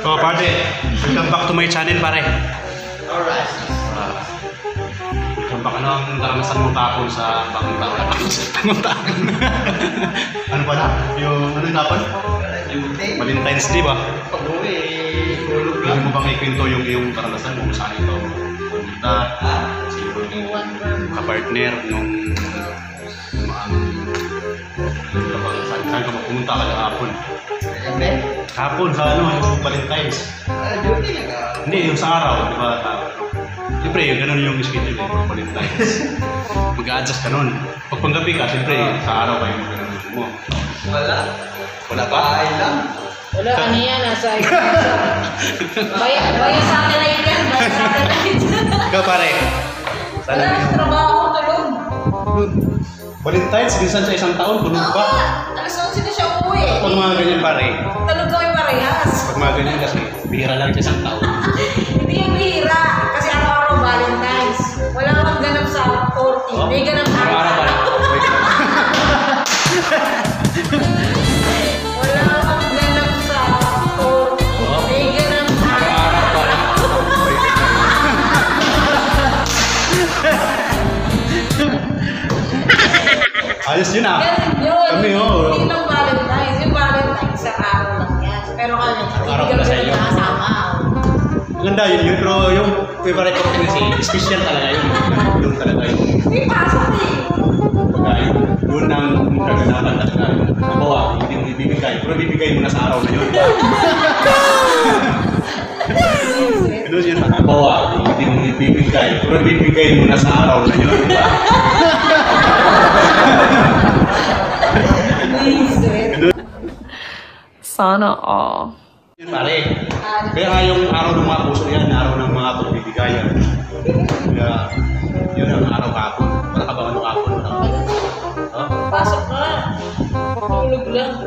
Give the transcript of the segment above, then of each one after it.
So, pare, welcome back to my channel, pare. Alright. Welcome back. Ano ang karanasan mo tapon sa bagong taon? Bagong taon. Ano pala? Yung ano tapon? Valentine's Day ba? Pag-uwi, tulog Pwede lang. mo bang ikwento yung karanasan mo saan ito pumunta? Siguro yung kapartner nung saan ka pumunta ka ng hapon? Hapon sa ano, yung Valentine's. Duty lang ka. Hindi, yung sa araw, di ba? Siyempre, ganun yung schedule eh, pag Valentine's. Mag-a-adjust ka nun. Pag panggabi ka, siyempre, sa araw kayo mag-ganun mo. Wala. Wala pa? Bahay lang. Wala, ano yan, nasa Baya satellite yan, baya satellite. Ikaw pare. Sana Wala, yung trabaho, tulog. Valentine's, minsan sa isang taon, tulog pa. Alas 11 na siya uuwi eh. Pag mga ganyan pare, Tulog kami parehas. pag mga ganyan kasi, bihira lang sa isang taon. Hindi yung bihira, kasi araw-araw Valentine's. Wala kang ganap sa 40, may ganap araw-araw. Wala kang ganap sa 40, may ganap araw-araw. Ayos yun ah. Ganun yun. Kami oh. Hindi lang Valentine's. Yung Valentine's sa araw lang yan. Pero kami, Araw hindi pala sa kami inyo. nakasama. Maganda yun, pero yung favorite ko kasi, special talaga yun. Doon talaga yun. Hindi pasok eh. Pagkain, doon ang kaganapan talaga. Nabawa, hindi mo ibibigay. Pero ibibigay mo na sa araw na yun. Doon yun, nabawa, hindi mo ibibigay. Pero ibibigay mo na sa araw na yun. Diba? Sana all. Yun pare. Kaya nga yung araw ng mga puso yan, araw ng mga pagbibigayan. Kaya yun ang araw kahapon. Wala ka ba ano kahapon? Huh? Pasok na. Tulog lang.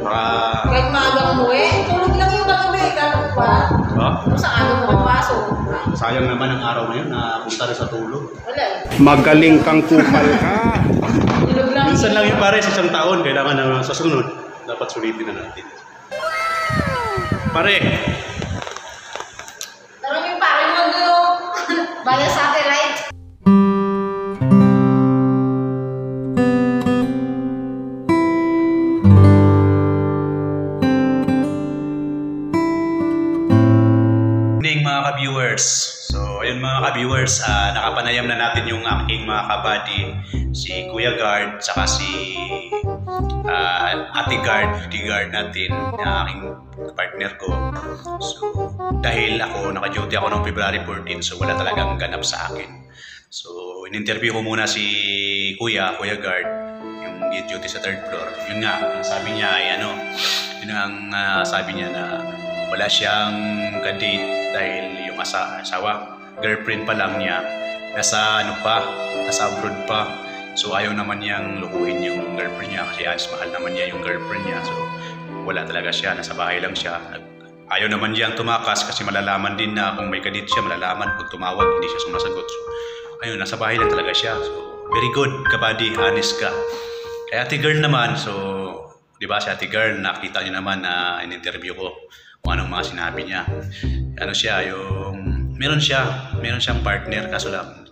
Kahit maagang umuwi, tulog lang yung kagabi. Kala ko ba? Huh? Kung saan ano mo pasok. Sayang naman ang araw na yun na punta rin sa tulog. Wala eh. Magaling kang kupal ka. Tulog lang. Minsan lang yung pare sa isang taon, kailangan na sa sunod, dapat sulitin na natin. Pare, Tarang yung pare mo doon. Baya satellite. morning mga ka-viewers. So, ayun mga ka-viewers, nakapanayam na natin yung aking mga kabady, si Kuya Guard, saka si Ate Guard, beauty guard natin, na aking partner ko. So, dahil ako, naka-duty ako noong February 14, so wala talagang ganap sa akin. So, in-interview ko muna si Kuya Guard, yung duty sa 3rd floor. Yun nga, ang sabi niya ay ano, yun ang sabi niya na wala siyang ka-date dahil yung asawa, girlfriend pa lang niya, nasa abroad pa. So ayaw naman niyang lukuhin yung girlfriend niya kasi mahal naman niya yung girlfriend niya. So wala talaga siya, nasa bahay lang siya. Ayaw naman niyang tumakas kasi malalaman din na kung may ka-date siya, malalaman pag tumawag, hindi siya sumasagot. So ayun, nasa bahay lang talaga siya. So very good, kabady, honest ka. Kaya Ate Girl naman, so di ba si Ate Girl, nakita niyo naman na in-interview ko kung anong mga sinabi niya. Ano siya, yung meron siyang partner, kaso lang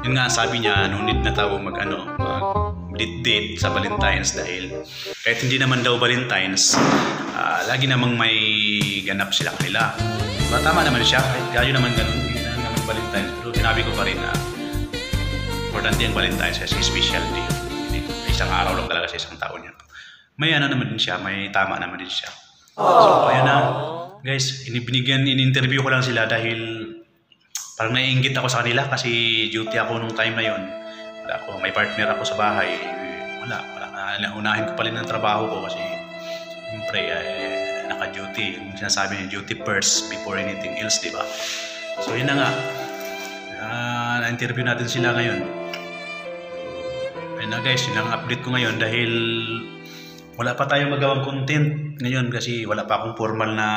yun nga sabi niya, no need na tao mag-date sa Valentine's dahil kahit hindi naman daw Valentine's, lagi namang may ganap sila kanila. Diba, tama naman siya, kahit gayo naman ganun, hindi naman Valentine's, pero sinabi ko pa rin na importante ang Valentine's kasi special day. Isang araw lang talaga sa isang taon yan. May ano naman din siya, may tama naman din siya. So, ayun na. Guys, in-interview ko lang sila dahil parang naiinggit ako sa kanila kasi duty ako nung time na yun. May partner ako sa bahay. Wala. Unahin ko pa rin ang trabaho ko kasi siyempre, naka-duty. Yung sinasabi niya, duty first before anything else, di ba? So, yun na nga. Na-interview natin sila ngayon. Ayun na guys, yun ang update ko ngayon dahil wala pa tayong magawang content ngayon kasi wala pa akong formal na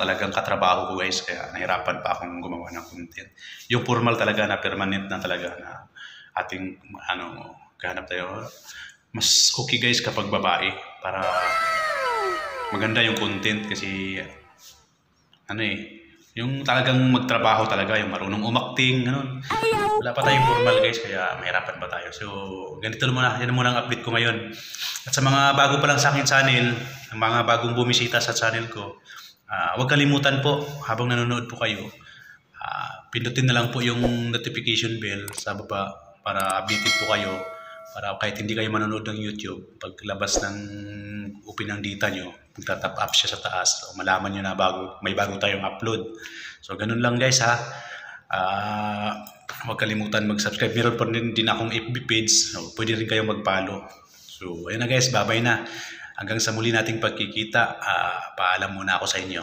talagang katrabaho ko guys, kaya nahirapan pa akong gumawa ng content. Yung formal talaga na permanent na talaga na ating kahanap tayo. Mas okay guys kapag babae para maganda yung content kasi Yung talagang magtrabaho talaga, yung marunong umakting, ganun. Wala pa tayong formal guys, kaya mahirapan pa tayo. So, ganito muna, yan muna ang update ko ngayon. At sa mga bago pa lang sa akin channel, ang mga bagong bumisita sa channel ko, huwag kalimutan po, habang nanonood po kayo, pindutin na lang po yung notification bell sa baba para updated po kayo. Para kahit hindi kayo manonood ng YouTube, paglabas ng upin ng data nyo, magta-top up siya sa taas. So, malaman nyo na may bago tayong upload. So, ganun lang guys ha. Huwag kalimutan mag-subscribe. Meron pa din akong FB page. So, pwede rin kayong mag-follow. So, ayun na guys, bye-bye na. Hanggang sa muli nating pagkikita, paalam muna ako sa inyo.